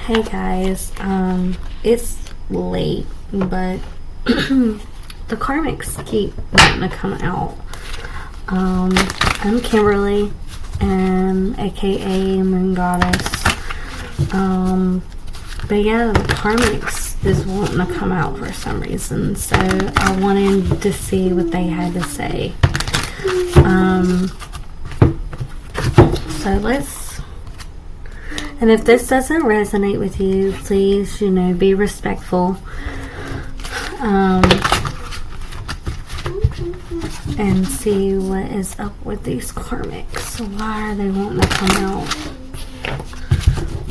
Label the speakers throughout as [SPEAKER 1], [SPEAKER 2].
[SPEAKER 1] Hey guys, it's late, but the Karmics keep wanting to come out. I'm Kimberly, and aka Moon Goddess. But yeah, the Karmics is wanting to come out for some reason, so I wanted to see what they had to say. So and if this doesn't resonate with you, please, be respectful. And see what is up with these Karmics. Why are they wanting to come out?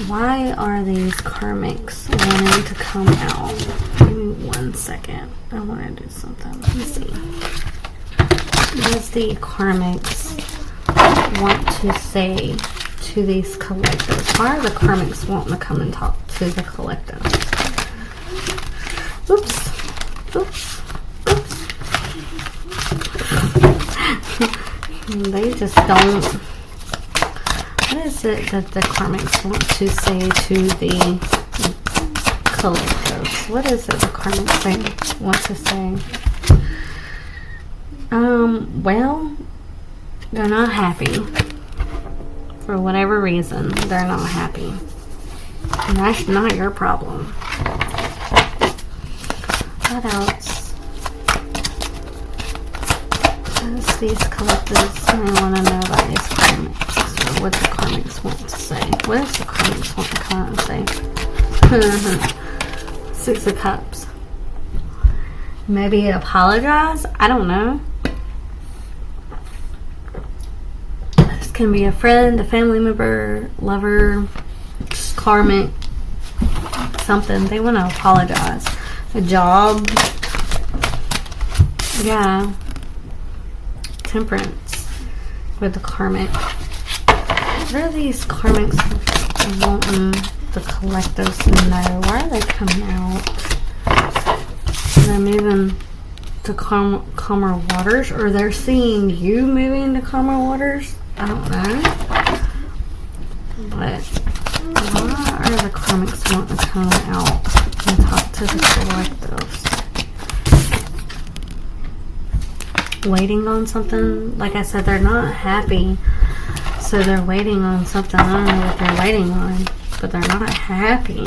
[SPEAKER 1] Why are these Karmics wanting to come out? Give me 1 second. I want to do something. Let me see. Does the Karmics want to say to these collectives? Why are the Karmics wanting to come and talk to the collectives? Oops. They just don't. What is it that the Karmics want to say to the collectives? What is it the Karmics want to say? Well, they're not happy. For whatever reason, they're not happy. And that's not your problem. What else? These collectives, I want to know about these Karmics, or what the Karmics want to say. What does the Karmics want to come out and say? 6 of Cups. Maybe apologize? I don't know. This can be a friend, a family member, lover, just Karmic, something. They want to apologize. A job. Yeah. Temperance with the Karmic. What are these Karmics wanting the collectives to know? Why are they coming out? They're moving to calmer waters, or they're seeing you moving to calmer waters? I don't know. But why are the Karmics wanting to come out and talk to the collectives? Waiting on something. Like I said, they're not happy, so they're waiting on something. I don't know what they're waiting on, but they're not happy.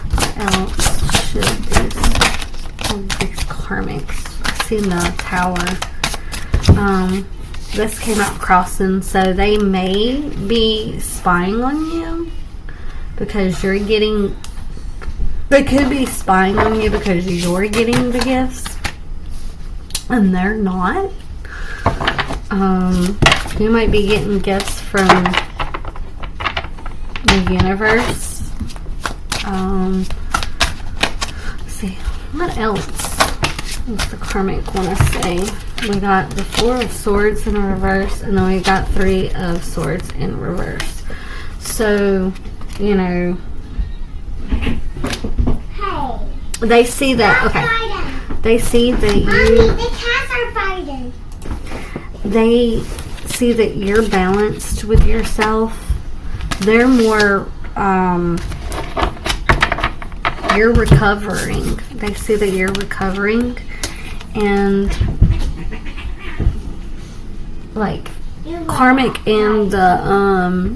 [SPEAKER 1] What else should these Karmics? I see the Tower. This came out crossing, so they may be spying on you because you're getting. They could be spying on you because you're getting the gifts and they're not. You might be getting gifts from the universe. Let's see, what else does the Karmic want to say? We got the 4 of Swords in reverse, and then we got 3 of Swords in reverse. So,
[SPEAKER 2] Hey.
[SPEAKER 1] They see that. Okay. They see that you.
[SPEAKER 2] The cats are fighting.
[SPEAKER 1] They see that you're balanced with yourself. They're more. You're recovering. They see that you're recovering, and like Karmic and the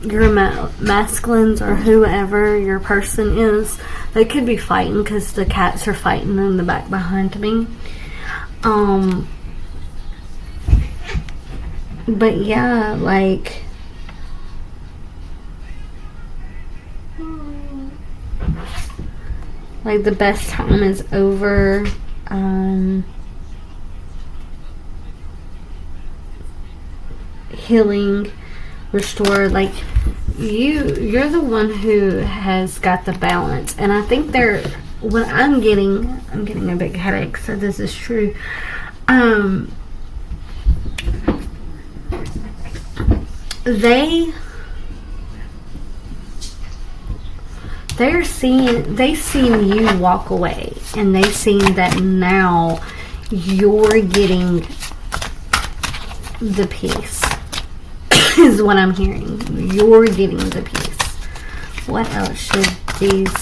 [SPEAKER 1] your masculines or whoever your person is, they could be fighting because the cats are fighting in the back behind me. But yeah, like the best time is over. Healing, restore, like you're the one who has got the balance, and I think what I'm getting a big headache, so this is true. They seen you walk away, and they seen that now you're getting the peace. Is what I'm hearing. You're getting the peace. what else should these,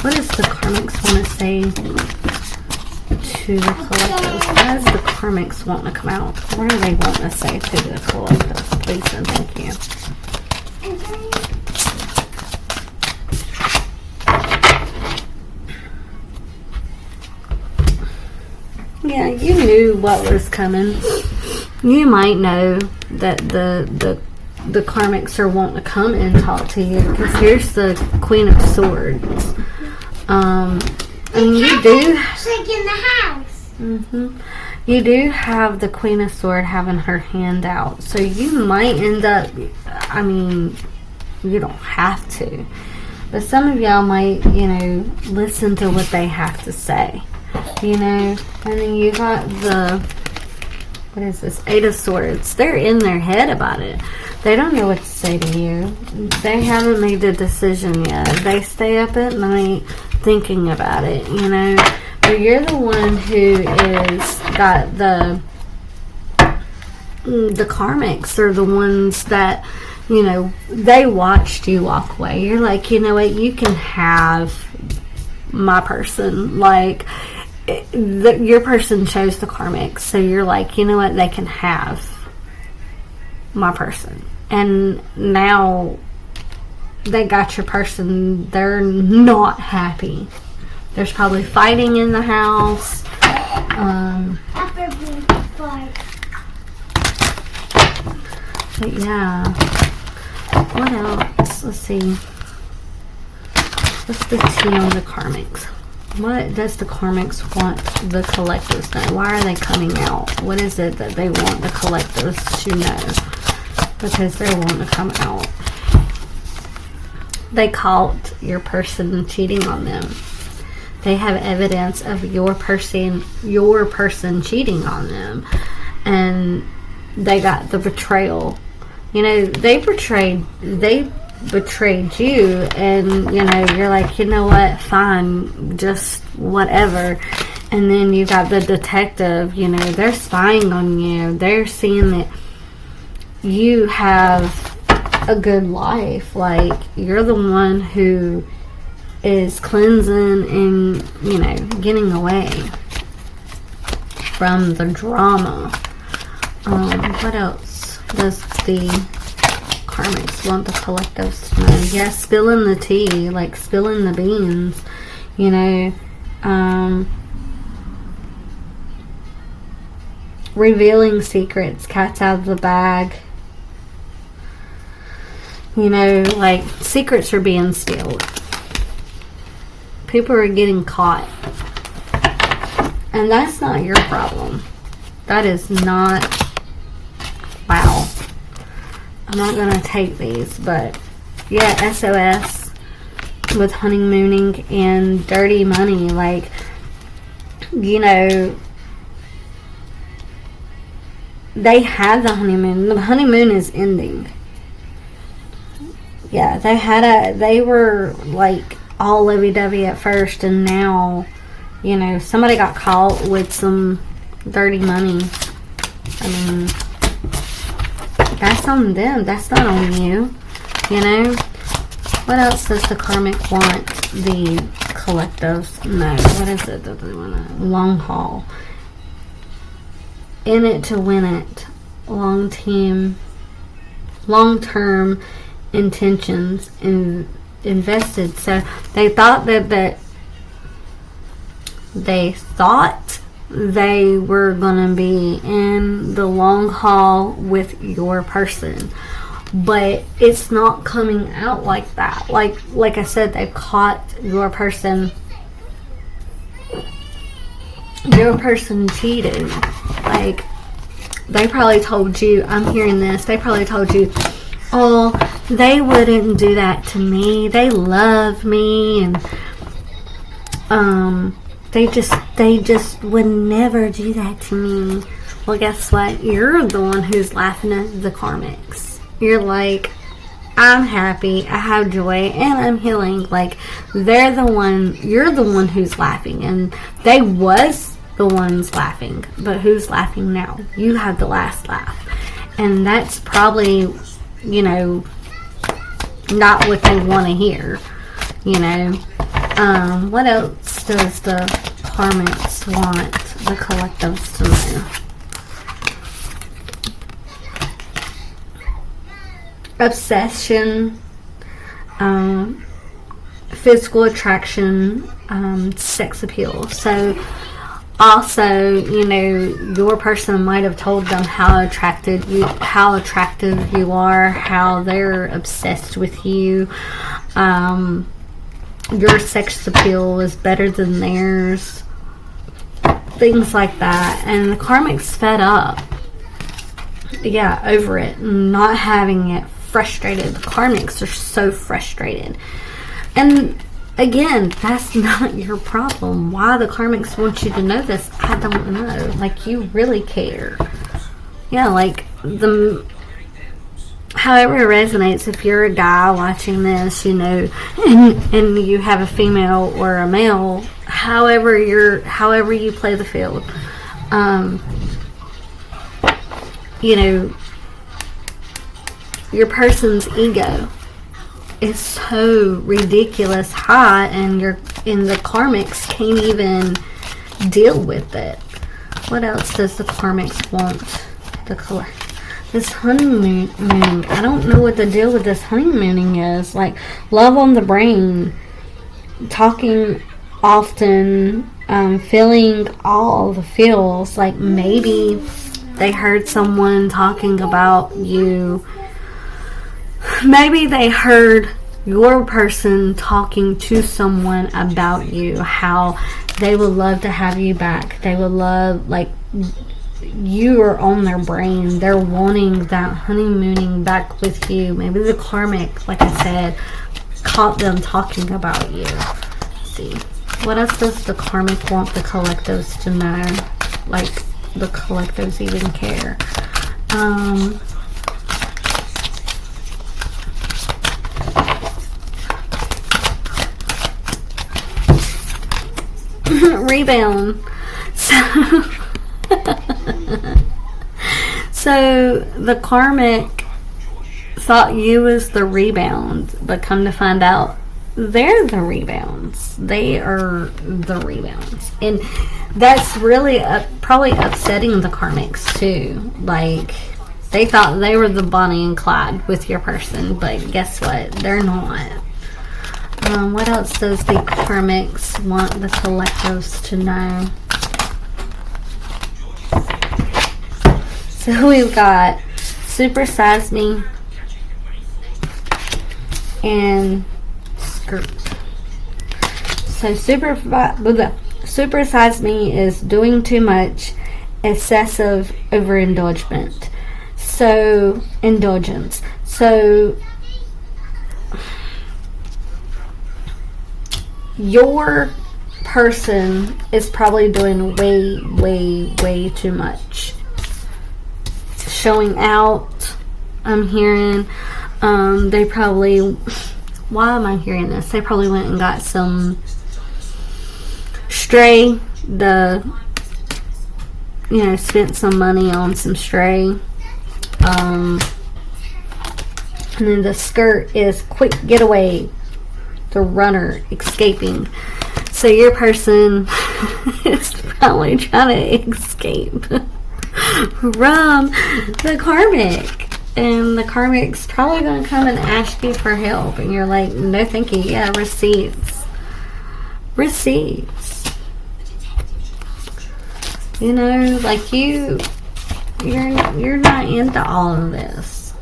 [SPEAKER 1] what does the karmics want to say to the collectives? What does the karmics want to come out? What do they want to say to the collectives? Please and thank you. Yeah, you knew what was coming. You might know that the karmics are wanting to come and talk to you, because here's the Queen of Swords. And you do.
[SPEAKER 2] Like in the house.
[SPEAKER 1] You do have the Queen of Swords having her hand out, so you might end up. I mean, you don't have to, but some of y'all might, listen to what they have to say. And then you got the, what is this, Eight of Swords. They're in their head about it. They don't know what to say to you. They haven't made the decision yet. They stay up at night thinking about it, But you're the one who is got the karmics. They're the ones that, they watched you walk away. You're like, you know what, you can have my person. Like, your person chose the karmics, so you're like, you know what, they can have my person. And now they got your person. They're not happy. There's probably fighting in the house. But yeah, what else? Let's see. What's the tea on the karmics? What does the karmics want the collectives to know? Why are they coming out? What is it that they want the collectives to know? Because they're wanting to come out. They caught your person cheating on them. They have evidence of your person cheating on them. And they got the betrayal. They betrayed you, and you're like, you know what, fine, just whatever. And then you got the detective, they're spying on you. They're seeing that you have a good life. Like, you're the one who is cleansing and getting away from the drama. What else does the karmics want the collectives to know? Yeah, spilling the tea, like spilling the beans, revealing secrets, cats out of the bag. Like, secrets are being spilled. People are getting caught. And that's not your problem. That is not, wow. I'm not going to take these, but yeah, SOS with honeymooning and dirty money. Like, they had the honeymoon. The honeymoon is ending. Yeah, they were like all lovey-dovey at first, and now, somebody got caught with some dirty money. I mean, that's on them. That's not on you. What else does the karmic want the collectives? No. What is it that they want to? Long haul. In it to win it. Long-term intentions invested. So they thought that they were going to be in the long haul with your person, but it's not coming out like that. Like I said, they caught your person cheated. Like, they probably told you, I'm hearing this, they probably told you, oh, they wouldn't do that to me, they love me, and they just would never do that to me. Well, guess what? You're the one who's laughing at the karmics. You're like, I'm happy, I have joy, and I'm healing. Like, you're the one who's laughing, and they was the ones laughing, but who's laughing now? You had the last laugh. And that's probably, not what they want to hear, you know. What else does the karmics want the collectives to know? Obsession, physical attraction, sex appeal. So also, you know, your person might have told them how attractive you are, how they're obsessed with you. Your sex appeal is better than theirs. Things like that. And the karmic's fed up. Yeah, over it. Not having it. Frustrated. The karmics are so frustrated. And again, that's not your problem. Why the karmics want you to know this, I don't know. Like, you really care. Yeah, like, however it resonates, if you're a guy watching this, you know, and you have a female or a male, however you play the field, you know, your person's ego is so ridiculous high, and the karmics can't even deal with it. What else does the karmics want to collect? This honeymoon, I don't know what the deal with this honeymooning is. Like, love on the brain, talking often, feeling all the feels. Like, maybe they heard someone talking about you. Maybe they heard your person talking to someone about you, how they would love to have you back. They would love, like, you are on their brain. They're wanting that honeymooning back with you. Maybe the karmic, like I said, caught them talking about you. Let's see. What else does the karmic want the collectives to know? Like, the collectives even care. Rebound. So the karmic thought you was the rebound, but come to find out they're the rebounds. They are the rebounds. And that's really probably upsetting the karmics too. Like, they thought they were the Bonnie and Clyde with your person, but guess what? They're not. What else does the karmics want the collectives to know? So we've got Supersize Me and Skirt. So Supersize Me is doing too much, excessive overindulgence. So indulgence. So your person is probably doing way too much. Showing out, I'm hearing. They probably, why am I hearing this? They probably went and got some stray, spent some money on some stray. And then the skirt is quick getaway, the runner escaping. So your person is probably trying to escape from the karmic, and the karmic's probably going to come and ask you for help, and you're like, no thank you. Yeah, receipts, you know, like you're not into all of this.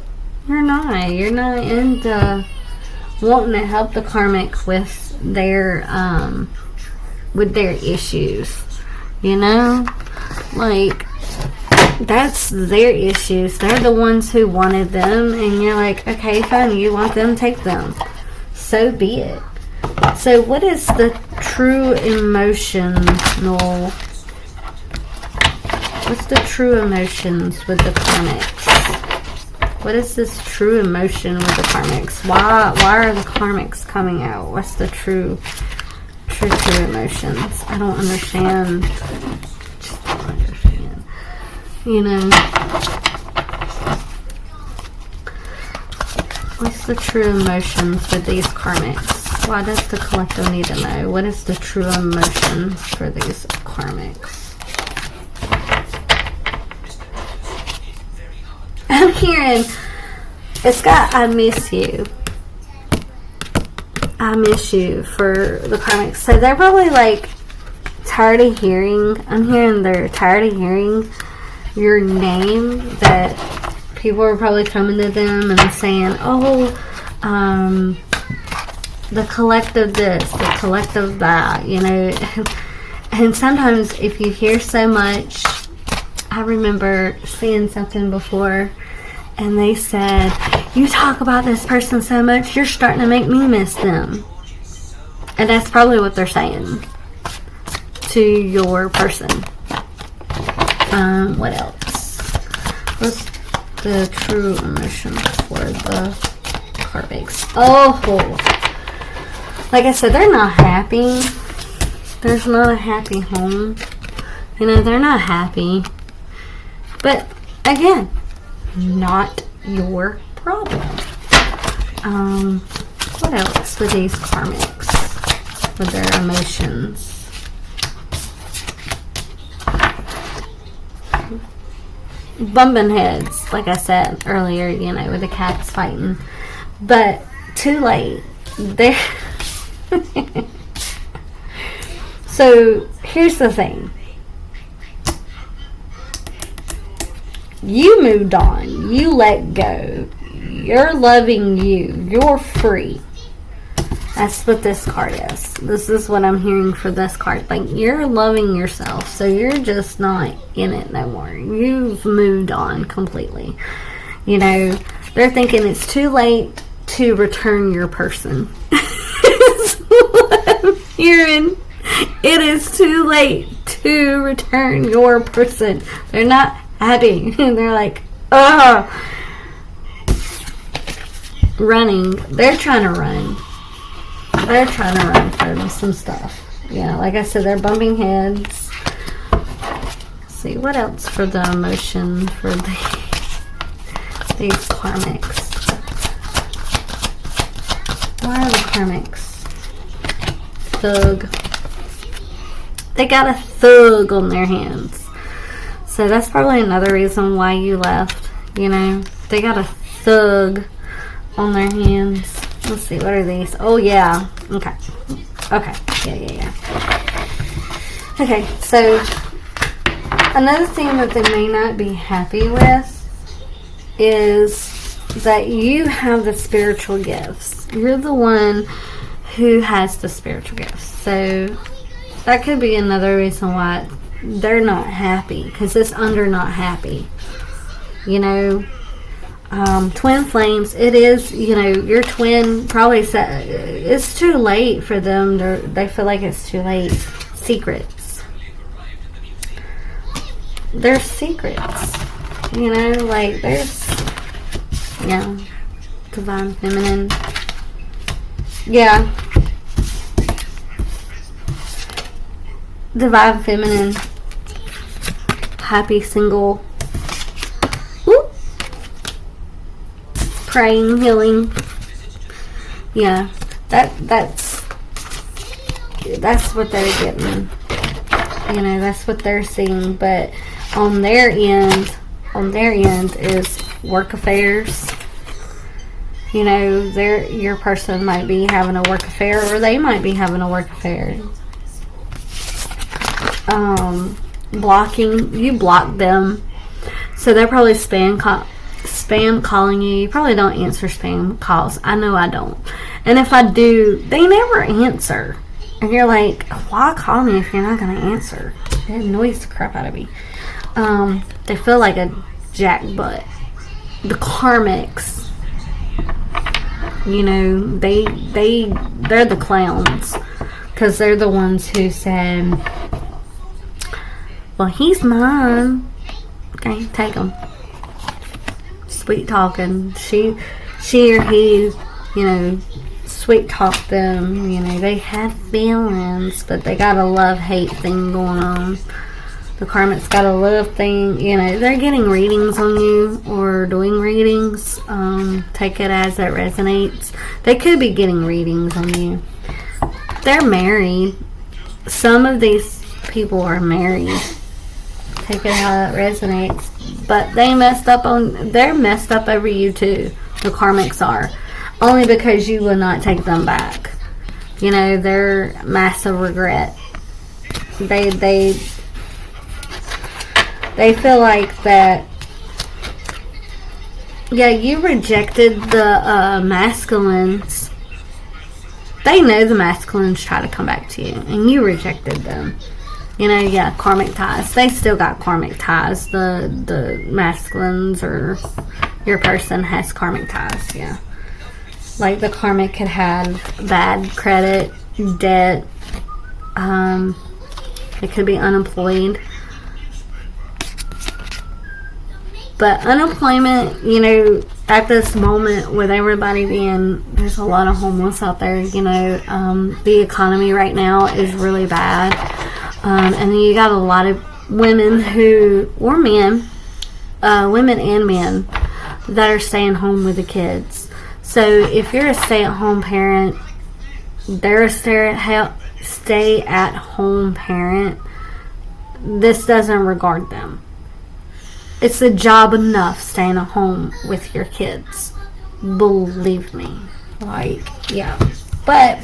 [SPEAKER 1] You're not into wanting to help the karmic with their issues, you know, like, that's their issues. They're the ones who wanted them, and you're like, okay, fine, you want them, take them. So be it. So what is the true emotional? What's the true emotions with the karmics? What is this true emotion with the karmics? Why are the karmics coming out? What's the true emotions? I don't understand. Just don't understand. You know, What's the true emotions for these karmics? Why does the collective need to know? What is the true emotions for these karmics? I'm hearing, it's got, I miss you. I miss you for the karmics. So they're probably like tired of hearing, I'm hearing they're tired of hearing your name, that people are probably coming to them and saying, oh, the collective this, the collective that, you know. And sometimes if you hear so much, I remember seeing something before and they said, you talk about this person so much, you're starting to make me miss them. And that's probably what they're saying to your person. What else? What's the true emotion for the karmics? Oh, like I said, they're not happy. There's not a happy home. You know, they're not happy. But again, not your problem. What else with these karmics? With their emotions? Bumping heads, like I said earlier, you know, with the cats fighting. But too late. They're so here's the thing. You moved on. You let go. You're loving you. You're free. That's what this card is. This is what I'm hearing for this card. Like, you're loving yourself. So you're just not in it no more. You've moved on completely. You know, they're thinking it's too late to return your person. That's what I'm hearing. It is too late to return your person. They're not happy. They're like, running. They're trying to run. They're trying to run from some stuff. Yeah, like I said, they're bumping heads. Let's see, what else for the emotion for these karmics? Why are the karmics? Thug. They got a thug on their hands. So that's probably another reason why you left. You know, they got a thug on their hands. Let's see, what are these? Oh, yeah. Okay. Okay. Yeah. Okay, so another thing that they may not be happy with is that you have the spiritual gifts. You're the one who has the spiritual gifts. So that could be another reason why they're not happy, because it's under not happy. You know, twin flames, it is, you know, your twin probably said it's too late for them. They feel like it's too late. Secrets. There's secrets. You know, like there's, yeah, divine feminine. Yeah. Divine feminine. Happy single. Whoop. Praying, healing. Yeah. That's what they're getting. You know, that's what they're seeing. But on their end is work affairs. You know, your person might be having a work affair, or they might be having a work affair. Blocking, you block them, so they're probably spam calling you. You probably don't answer spam calls. I know I don't, and if I do, they never answer. And you're like, why call me if you're not going to answer? It annoys the crap out of me. They feel like a jackbutt. The karmics, you know, they're the clowns, because they're the ones who said, well, he's mine. Okay, take him. Sweet talking. She or he, you know, sweet talk them. You know, they had feelings, but they got a love-hate thing going on. The karmic's got a love thing. You know, they're getting readings on you or doing readings. Take it as it resonates. They could be getting readings on you. They're married. Some of these people are married. Take it how it resonates. But they're messed up over you too. The karmics are. Only because you will not take them back. You know, they're massive regret. They feel like that. Yeah, you rejected the masculines. They know the masculines try to come back to you, and you rejected them. You know, yeah, karmic ties. They still got karmic ties. The masculines or your person has karmic ties, yeah. Like the karmic could have bad credit, debt. It could be unemployed. But unemployment, you know, at this moment with everybody there's a lot of homeless out there, you know, the economy right now is really bad. And then you got a lot of women or men, women and men that are staying home with the kids. So if you're a stay-at-home parent, they're a stay-at-home parent, this doesn't regard them. It's a job enough staying at home with your kids. Believe me. Like, yeah. But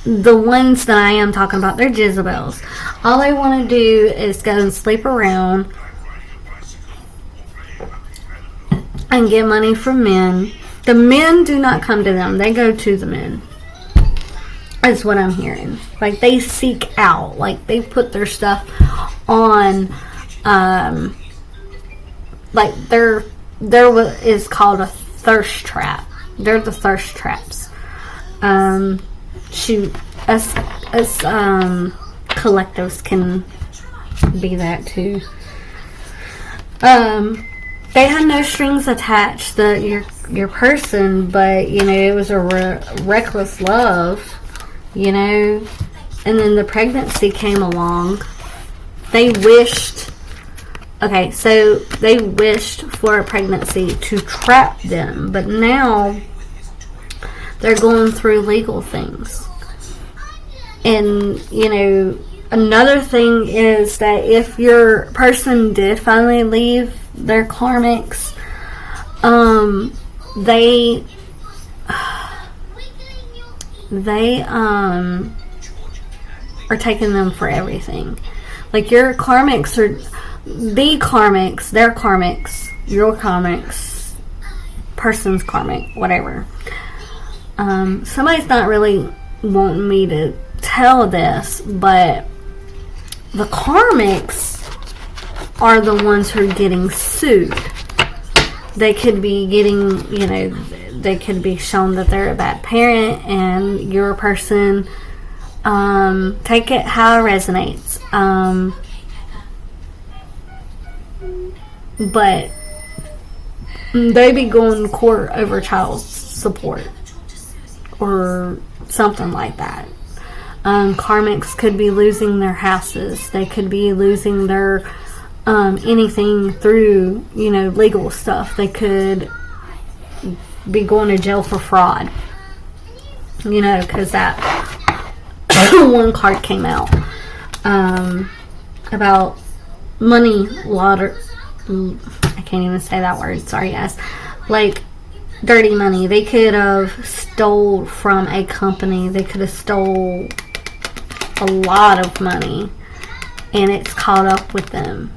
[SPEAKER 1] the ones that I am talking about, they're Jezebels. All they want to do is go and sleep around and get money from men. The men do not come to them. They go to the men. That's what I'm hearing. Like, they seek out. Like, they put their stuff on, like, there is called a thirst trap. They're the thirst traps. Shoot, us collectives can be that too. They had no strings attached, your person, but, you know, it was a reckless love, you know, and then the pregnancy came along. They wished for a pregnancy to trap them, but now they're going through legal things. And, you know, another thing is that if your person did finally leave their karmics, they are taking them for everything. Like, your karmics are the karmics, their karmics, your karmics, person's karmic, whatever. Somebody's not really wanting me to tell this, but the karmics are the ones who are getting sued. They could be getting, you know, they could be shown that they're a bad parent, and your person, take it how it resonates. But they be going to court over child support or something like that. Karmics could be losing their houses. They could be losing their anything through, you know, legal stuff. They could be going to jail for fraud, you know, because that one card came out about money launder. I can't even say that word, sorry guys. Like, dirty money. They could have stole from a company. They could have stole a lot of money, and it's caught up with them.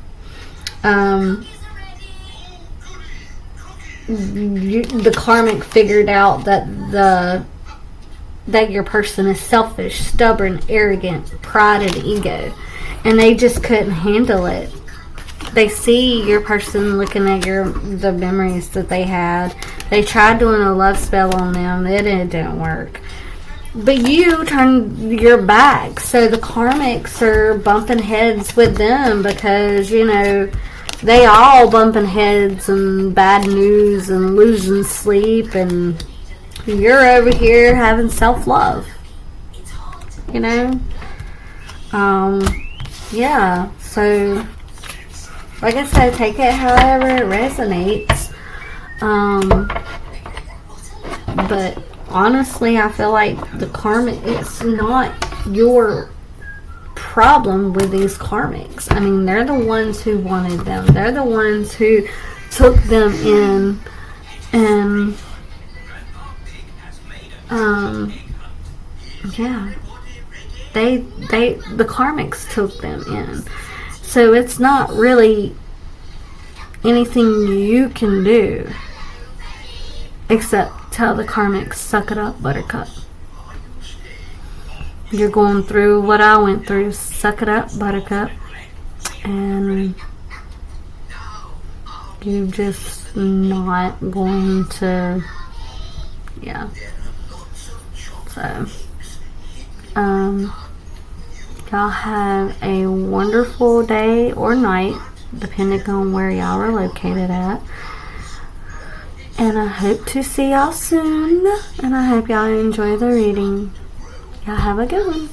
[SPEAKER 1] The karmic figured out that your person is selfish, stubborn, arrogant, pride, and ego, and they just couldn't handle it. They see your person looking at the memories that they had. They tried doing a love spell on them. It didn't work. But you turned your back. So the karmics are bumping heads with them because, you know, they all bumping heads and bad news and losing sleep, and you're over here having self-love. You know? Yeah, so like I said, take it however it resonates. But honestly, I feel like the karmic, it's not your problem with these karmics. I mean, they're the ones who wanted them. They're the ones who took them in and yeah, the karmics took them in. So it's not really anything you can do except tell the karmics, suck it up, buttercup. You're going through what I went through. Suck it up, buttercup. And you're just not going to, yeah. So, y'all have a wonderful day or night, depending on where y'all are located at. And I hope to see y'all soon. And I hope y'all enjoy the reading. Y'all have a good one.